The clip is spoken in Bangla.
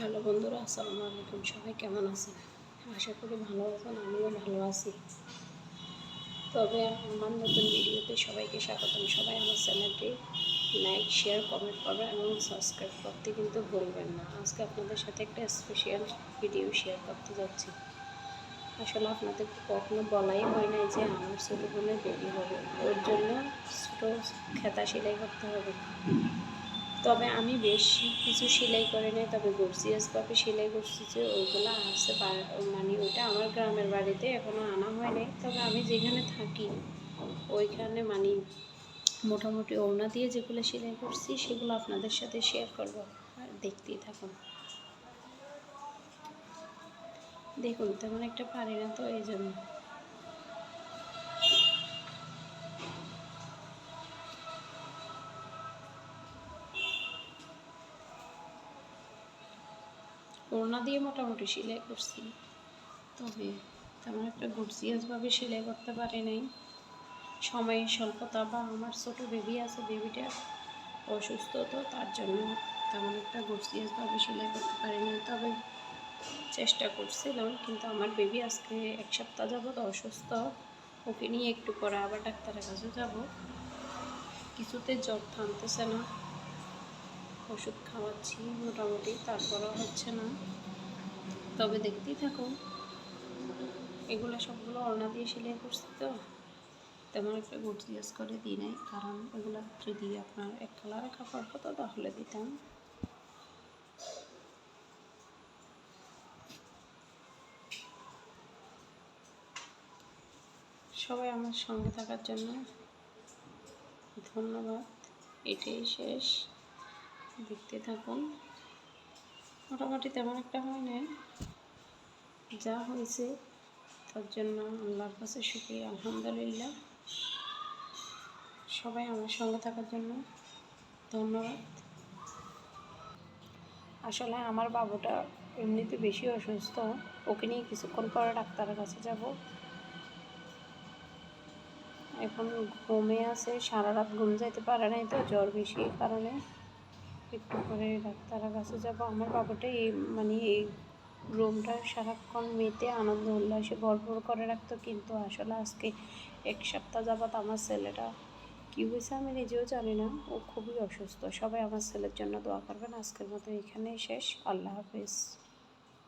হ্যালো বন্ধুরা, আসসালামু আলাইকুম। সবাই কেমন আছেন? আশা করি ভালো আছেন। আমিও ভালো আছি। তবে আমার নতুন ভিডিওতে সবাইকে স্বাগতম। সবাই আমার চ্যানেলটি লাইক, শেয়ার, কমেন্ট করবেন এবং সাবস্ক্রাইব করতে কিন্তু ভুলবেন না। আজকে আপনাদের সাথে একটা স্পেশাল ভিডিও শেয়ার করতে যাচ্ছি। আসলে আপনাদেরকে কখনো বলাই হয় নাই যে আমার ছোটো বোনের বেবি হবে, ওর জন্য ছোটো খেতা সেলাই করতে হবে। তবে আমি বেশি কিছু সেলাই করে নাই, তবে গর্জিয়াসভাবে সেলাই করছি যে ওইগুলো আছে। মানে ওইটা আমার গ্রামের বাড়িতে এখনও আনা হয় নাই। তবে আমি যেখানে থাকি ওইখানে মানে মোটামুটি ওড়না দিয়ে যেগুলো সেলাই করছি সেগুলো আপনাদের সাথে শেয়ার করব, আর দেখতেই থাকুন। দেখুন, তেমন একটা পারি না তো এই জন্য। ওড়না দিয়ে মোটামুটি সেলাই করছি, তবে তেমন একটা গর্জিয়াসভাবে সেলাই করতে পারি নাই। সময়ের স্বল্পতা বা আমার ছোটো বেবি আছে, বেবিটা অসুস্থ, তো তার জন্য তেমন একটা গর্জিয়াসভাবে সেলাই করতে পারি না। তবে চেষ্টা করছিলাম, কিন্তু আমার বেবি আজকে 1 সপ্তাহ যাবৎ অসুস্থ। ওকে নিয়ে একটু পরে আবার ডাক্তারের কাছে যাব। কিছুতে জ্বর থামতেছে না, ওষুধ খাওয়াচ্ছি মোটামুটি, তারপরেও হচ্ছে না। তবে দেখতেই থাকুন। এগুলো সবগুলো ওড়না দিয়ে সেলাই করছি, তো তেমন একটা গর্জিয়াস করে দিই নাই, কারণ এগুলো যদি আপনার এক কালারে কাপড় হতো তাহলে দিতাম। সবাই আমার সঙ্গে থাকার জন্য ধন্যবাদ। এটাই শেষ, দেখতে থাকুন। মোটামুটি তেমন একটা হয় না, যা হয়েছে তার জন্য আল্লাহর কাছে শুকরিয়া, আলহামদুলিল্লাহ। সবাই আমার সঙ্গে থাকার জন্য ধন্যবাদ। আসলে আমার বাবুটা এমনিতে বেশি অসুস্থ, ওকে নিয়ে কিছুক্ষণ পরে ডাক্তারের কাছে যাব। এখন ঘুমে আছে, সারা রাত ঘুম যাইতে পারে নাই, তো জ্বর বেশি কারণে একটু পরে ডাক্তারের কাছে যাব। আমার বাবুটা এই রুমটা সারাক্ষণ মেতে আনন্দ উল্লাসে ভরপুর করে রাখতো, কিন্তু আসলে আজকে 1 সপ্তাহ যাবৎ আমার ছেলেটা কী হয়েছে আমি নিজেও জানি না, ও খুবই অসুস্থ। সবাই আমার ছেলের জন্য দোয়া করবেন। আজকের মতো এখানেই শেষ। আল্লাহ হাফিজ।